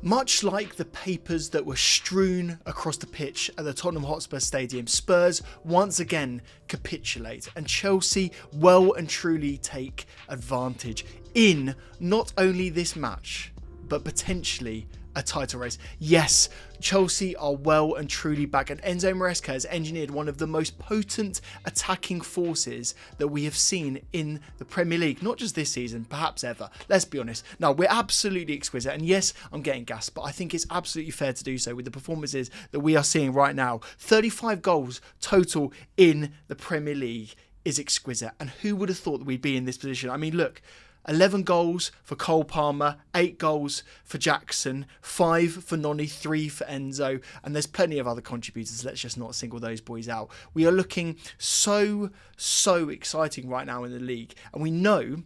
Much like the papers that were strewn across the pitch at the Tottenham Hotspur Stadium, Spurs once again capitulate and Chelsea well and truly take advantage in not only this match, but potentially a title race. Yes, Chelsea are well and truly back, and Enzo Fernandez has engineered one of the most potent attacking forces that we have seen in the Premier League, not just this season, perhaps ever. Let's be honest. No, we're absolutely exquisite, and yes, I'm getting gassed, but I think it's absolutely fair to do so with the performances that we are seeing right now. 35 goals total in the Premier League is exquisite, and who would have thought that we'd be in this position? I mean, look, 11 goals for Cole Palmer, 8 goals for Jackson, 5 for Noni, 3 for Enzo, and there's plenty of other contributors. Let's just not single those boys out. We are looking so exciting right now in the league, and we know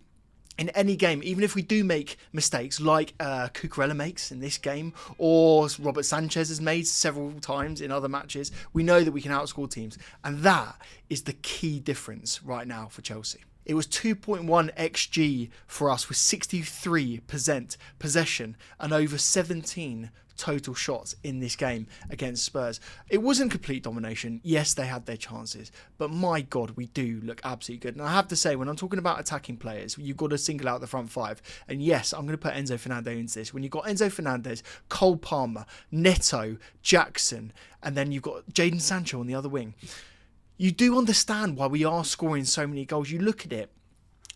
in any game, even if we do make mistakes like Cucurella makes in this game, or Robert Sanchez has made several times in other matches, we know that we can outscore teams, and that is the key difference right now for Chelsea. It was 2.1 XG for us with 63% possession and over 17 total shots in this game against Spurs. It wasn't complete domination. Yes, they had their chances, but my God, we do look absolutely good. And I have to say, when I'm talking about attacking players, you've got to single out the front five. And yes, I'm going to put Enzo Fernandez into this. When you've got Enzo Fernandez, Cole Palmer, Neto, Jackson, and then you've got Jadon Sancho on the other wing, you do understand why we are scoring so many goals. You look at it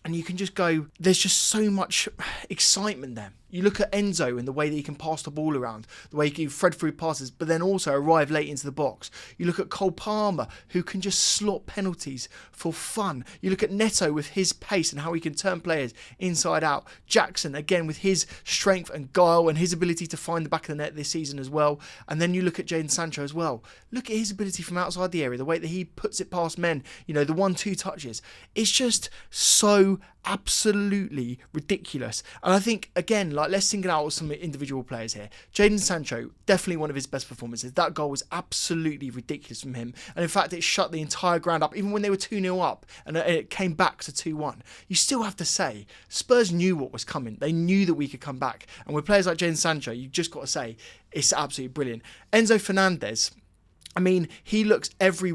and you can just go, there's just so much excitement there. You look at Enzo and the way that he can pass the ball around, the way he can thread through passes, but then also arrive late into the box. You look at Cole Palmer, who can just slot penalties for fun. You look at Neto with his pace and how he can turn players inside out. Jackson, again, with his strength and guile and his ability to find the back of the net this season as well. And then you look at Jadon Sancho as well. Look at his ability from outside the area, the way that he puts it past men, you know, the 1-2 touches. It's just so absolutely ridiculous. And I think, again, like, let's single out some individual players here. Jadon Sancho, definitely one of his best performances. That goal was absolutely ridiculous from him, and in fact it shut the entire ground up. Even when they were 2-0 up and it came back to 2-1, you still have to say Spurs knew what was coming. They knew that we could come back, and with players like Jadon Sancho, you've just got to say it's absolutely brilliant. Enzo Fernandez, I mean, he looks every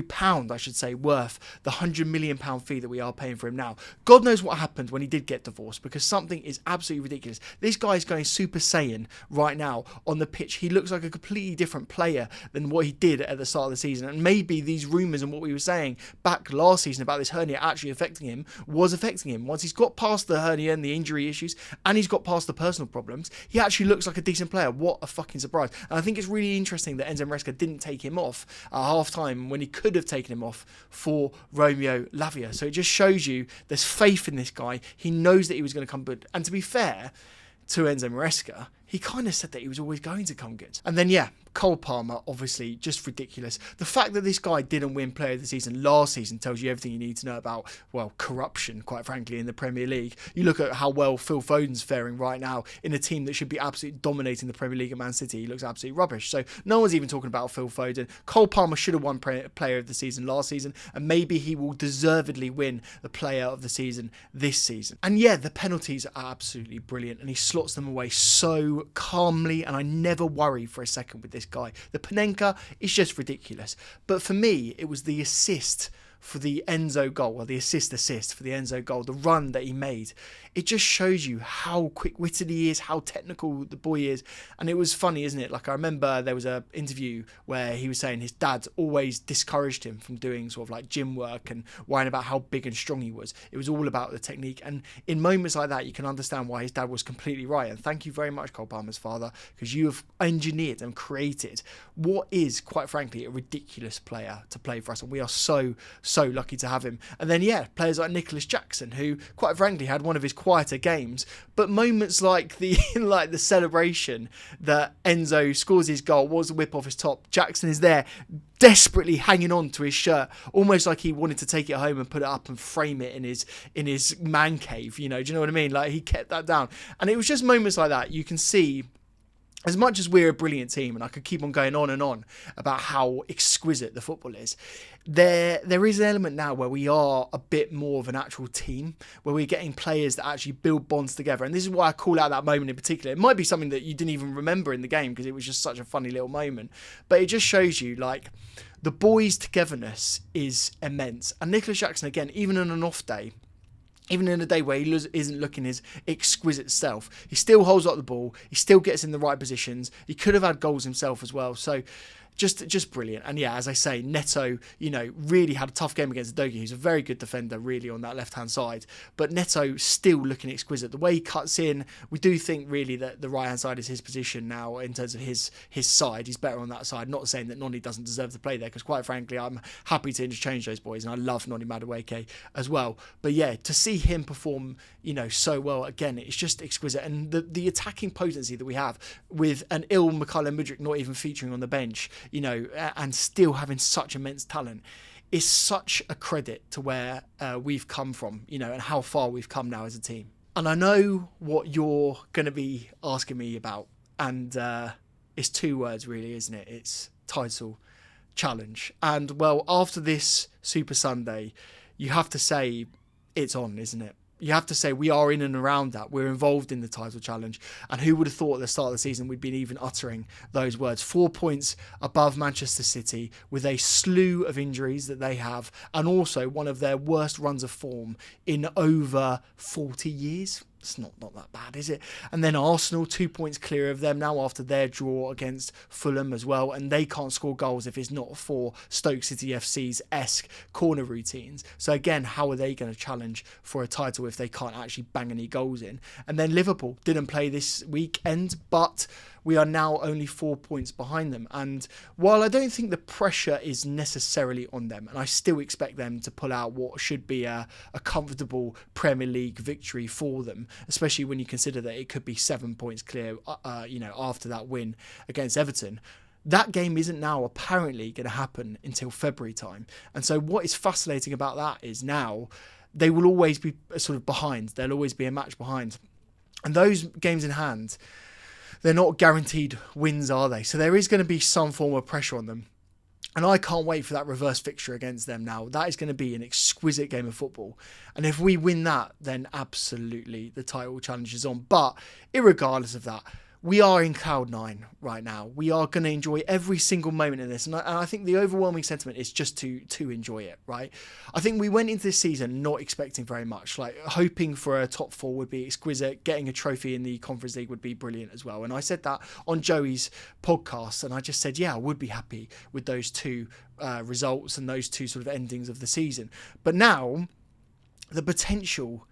pound, I should say, worth the £100 million fee that we are paying for him now. God knows what happened when he did get divorced, because something is absolutely ridiculous. This guy is going Super Saiyan right now on the pitch. He looks like a completely different player than what he did at the start of the season. And maybe these rumours and what we were saying back last season about this hernia actually affecting him was affecting him. Once he's got past the hernia and the injury issues, and he's got past the personal problems, he actually looks like a decent player. What a fucking surprise. And I think it's really interesting that Enzo Fernandez didn't take him off at half-time when he could have taken him off for Romeo Lavia. So it just shows you there's faith in this guy. He knows that he was going to come good. And to be fair to Enzo Maresca, he kind of said that he was always going to come good. And then, yeah, Cole Palmer, obviously, just ridiculous. The fact that this guy didn't win Player of the Season last season tells you everything you need to know about, well, corruption, quite frankly, in the Premier League. You look at how well Phil Foden's faring right now in a team that should be absolutely dominating the Premier League at Man City. He looks absolutely rubbish. So no one's even talking about Phil Foden. Cole Palmer should have won Player of the Season last season, and maybe he will deservedly win the Player of the Season this season. And yeah, the penalties are absolutely brilliant, and he slots them away so calmly, and I never worry for a second with this guy. The Panenka is just ridiculous. But for me, it was the assist for the Enzo goal, or the assist for the Enzo goal, the run that he made. It just shows you how quick-witted he is, how technical the boy is. And it was funny, isn't it? Like, I remember there was an interview where he was saying his dad always discouraged him from doing sort of like gym work and worrying about how big and strong he was. It was all about the technique. And in moments like that, you can understand why his dad was completely right. And thank you very much, Cole Palmer's father, because you have engineered and created what is, quite frankly, a ridiculous player to play for us. And we are so lucky to have him. And then, yeah, players like Nicholas Jackson, who, quite frankly, had one of his quieter games, but moments like the celebration that Enzo scores his goal, was a whip off his top. Jackson is there desperately hanging on to his shirt, almost like he wanted to take it home and put it up and frame it in his man cave, you know, do you know what I mean? Like, he kept that down. And it was just moments like that. You can see as much as we're a brilliant team, and I could keep on going on and on about how exquisite the football is, there is an element now where we are a bit more of an actual team, where we're getting players that actually build bonds together. And this is why I call out that moment in particular. It might be something that you didn't even remember in the game because it was just such a funny little moment. But it just shows you, like, the boys' togetherness is immense. And Nicholas Jackson, again, even on an off day, even in a day where he isn't looking his exquisite self, he still holds up the ball. He still gets in the right positions. He could have had goals himself as well. So just brilliant. And yeah, as I say, Neto, really had a tough game against Dogi, who's a very good defender, really, on that left-hand side. But Neto still looking exquisite. The way he cuts in, we do think really that the right-hand side is his position now in terms of his side. He's better on that side. Not saying that Noni doesn't deserve to play there, because quite frankly, I'm happy to interchange those boys, and I love Noni Madueke as well. But yeah, to see him perform, so well again, it's just exquisite. And the attacking potency that we have with an ill Mykhailo Mudryk not even featuring on the bench, and still having such immense talent, is such a credit to where we've come from, and how far we've come now as a team. And I know what you're going to be asking me about, and it's two words really, isn't it? It's title challenge. And well, after this Super Sunday, you have to say it's on, isn't it? You have to say we are in and around that. We're involved in the title challenge. And who would have thought at the start of the season we'd been even uttering those words? 4 points above Manchester City with a slew of injuries that they have, and also one of their worst runs of form in over 40 years. It's not that bad, is it? And then Arsenal, 2 points clear of them now after their draw against Fulham as well. And they can't score goals if it's not for Stoke City FC's-esque corner routines. So again, how are they going to challenge for a title if they can't actually bang any goals in? And then Liverpool didn't play this weekend, but we are now only 4 points behind them. And while I don't think the pressure is necessarily on them, and I still expect them to pull out what should be a comfortable Premier League victory for them, especially when you consider that it could be 7 points clear, after that win against Everton. That game isn't now apparently going to happen until February time. And so what is fascinating about that is now they will always be sort of behind. There'll always be a match behind. And those games in hand, they're not guaranteed wins, are they? So there is going to be some form of pressure on them. And I can't wait for that reverse fixture against them now. That is going to be an exquisite game of football. And if we win that, then absolutely the title challenge is on. But irregardless of that, we are in cloud nine right now. We are going to enjoy every single moment of this. And I think the overwhelming sentiment is just to enjoy it, right? I think we went into this season not expecting very much, like hoping for a top four would be exquisite. Getting a trophy in the Conference League would be brilliant as well. And I said that on Joey's podcast, and I just said, yeah, I would be happy with those two results and those two sort of endings of the season. But now the potential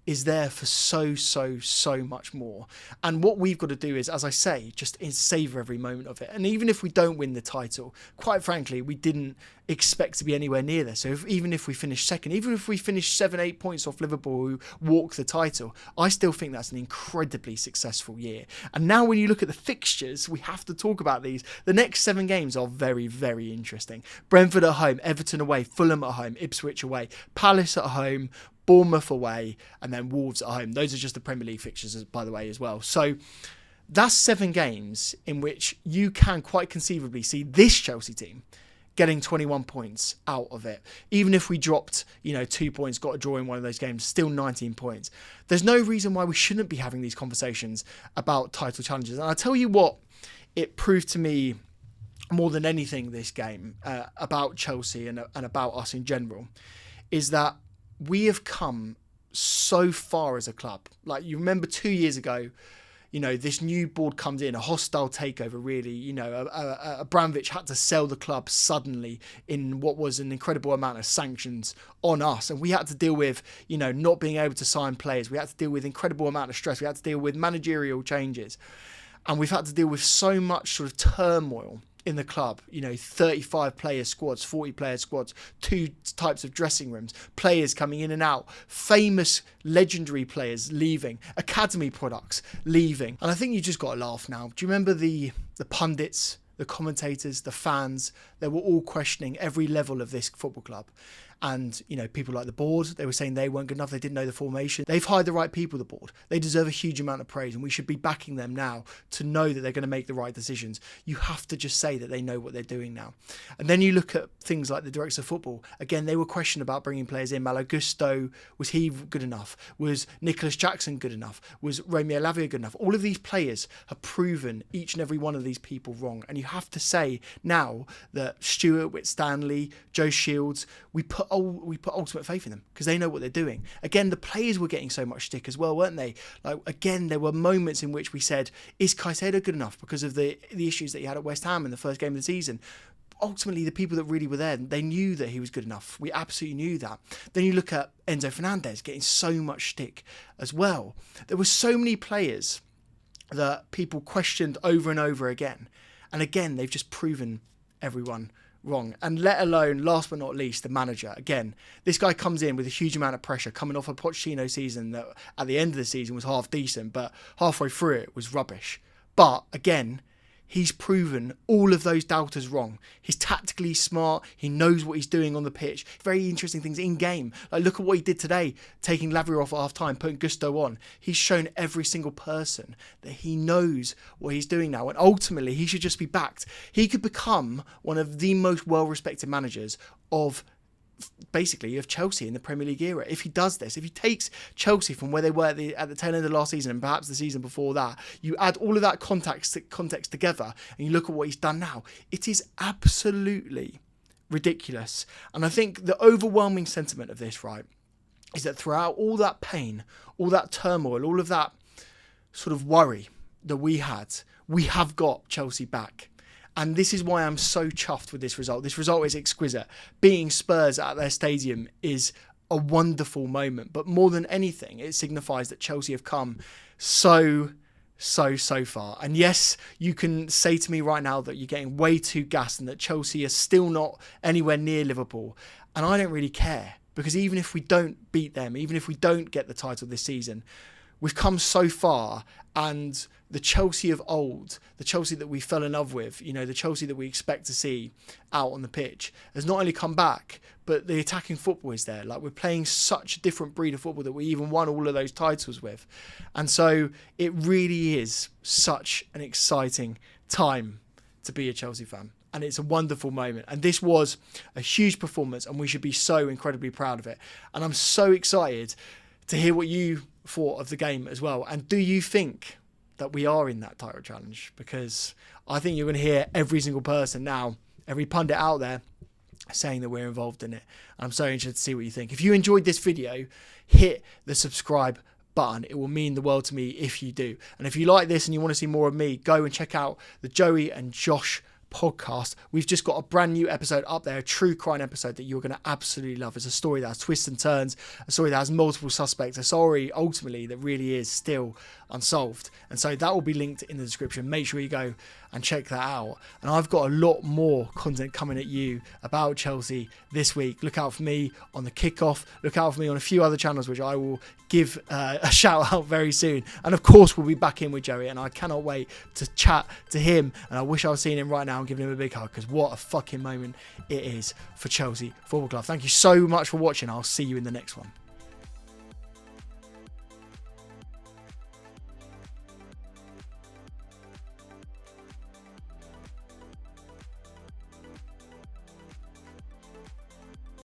is there for so much more. And what we've got to do is, as I say, just savour every moment of it. And even if we don't win the title, quite frankly, we didn't expect to be anywhere near this. So even if we finish second, even if we finish 7-8 points off Liverpool who walk the title, I still think that's an incredibly successful year. And now when you look at the fixtures, we have to talk about these. The next 7 games are very, very interesting. Brentford at home, Everton away, Fulham at home, Ipswich away, Palace at home, Bournemouth away, and then Wolves at home. Those are just the Premier League fixtures, by the way, as well. So that's 7 games in which you can quite conceivably see this Chelsea team getting 21 points out of it. Even if we dropped, 2 points, got a draw in one of those games, still 19 points. There's no reason why we shouldn't be having these conversations about title challenges. And I'll tell you what, it proved to me more than anything this game about Chelsea and about us in general, is that we have come so far as a club. Like, you remember 2 years ago, this new board comes in, a hostile takeover, really. Abramovich had to sell the club suddenly in what was an incredible amount of sanctions on us. And we had to deal with, not being able to sign players. We had to deal with incredible amount of stress. We had to deal with managerial changes. And we've had to deal with so much sort of turmoil in the club, 35 player squads, 40 player squads, 2 types of dressing rooms, players coming in and out, famous legendary players leaving, academy products leaving. And I think you just got to laugh now. Do you remember the pundits, the commentators, the fans? They were all questioning every level of this football club. And, you know, people like the board, they were saying they weren't good enough. They didn't know the formation. They've hired the right people, the board. They deserve a huge amount of praise, and we should be backing them now to know that they're going to make the right decisions. You have to just say that they know what they're doing now. And then you look at things like the directors of football. Again, they were questioned about bringing players in. Malo Gusto, was he good enough? Was Nicholas Jackson good enough? Was Romeo Lavia good enough? All of these players have proven each and every one of these people wrong. And you have to say now that Stuart, Whit Stanley, Joe Shields, we put ultimate faith in them because they know what they're doing. Again, the players were getting so much stick as well, weren't they? Like, again, there were moments in which we said, is Caicedo good enough because of the issues that he had at West Ham in the first game of the season? Ultimately, the people that really were there, they knew that he was good enough. We absolutely knew that. Then you look at Enzo Fernandez getting so much stick as well. There were so many players that people questioned over and over again. And again, they've just proven everyone wrong. And let alone, last but not least, the manager. Again, this guy comes in with a huge amount of pressure, coming off a Pochettino season that at the end of the season was half decent, but halfway through it was rubbish. But again, he's proven all of those doubters wrong. He's tactically smart. He knows what he's doing on the pitch. Very interesting things in game. Like, look at what he did today, taking Lavia off at half time, putting Gusto on. He's shown every single person that he knows what he's doing now. And ultimately, he should just be backed. He could become one of the most well-respected managers of Chelsea in the Premier League era. If he does this, if he takes Chelsea from where they were at the tail end of last season and perhaps the season before that, you add all of that context together and you look at what he's done now, it is absolutely ridiculous. And I think the overwhelming sentiment of this, right, is that throughout all that pain, all that turmoil, all of that sort of worry that we had, we have got Chelsea back. And this is why I'm so chuffed with this result. This result is exquisite. Beating Spurs at their stadium is a wonderful moment. But more than anything, it signifies that Chelsea have come so far. And yes, you can say to me right now that you're getting way too gassed and that Chelsea are still not anywhere near Liverpool. And I don't really care. Because even if we don't beat them, even if we don't get the title this season, we've come so far, and the Chelsea of old, the Chelsea that we fell in love with, you know, the Chelsea that we expect to see out on the pitch, has not only come back, but the attacking football is there. Like, we're playing such a different breed of football that we even won all of those titles with. And so it really is such an exciting time to be a Chelsea fan. And it's a wonderful moment. And this was a huge performance, and we should be so incredibly proud of it. And I'm so excited to hear what you thought of the game as well. And do you think that we are in that title challenge? Because I think you're going to hear every single person now, every pundit out there, saying that we're involved in it. And I'm so interested to see what you think. If you enjoyed this video, hit the subscribe button. It will mean the world to me if you do. And if you like this and you want to see more of me, go and check out the Joey and Josh podcast. We've just got a brand new episode up there, a true crime episode that you're going to absolutely love. It's a story that has twists and turns, a story that has multiple suspects, a story ultimately that really is still unsolved. And so that will be linked in the description. Make sure you go and check that out. And I've got a lot more content coming at you about Chelsea this week. Look out for me on the kickoff. Look out for me on a few other channels, which I will give a shout out very soon. And of course, we'll be back in with Joey, and I cannot wait to chat to him. And I wish I was seeing him right now and giving him a big hug, because what a fucking moment it is for Chelsea Football Club. Thank you so much for watching. I'll see you in the next one.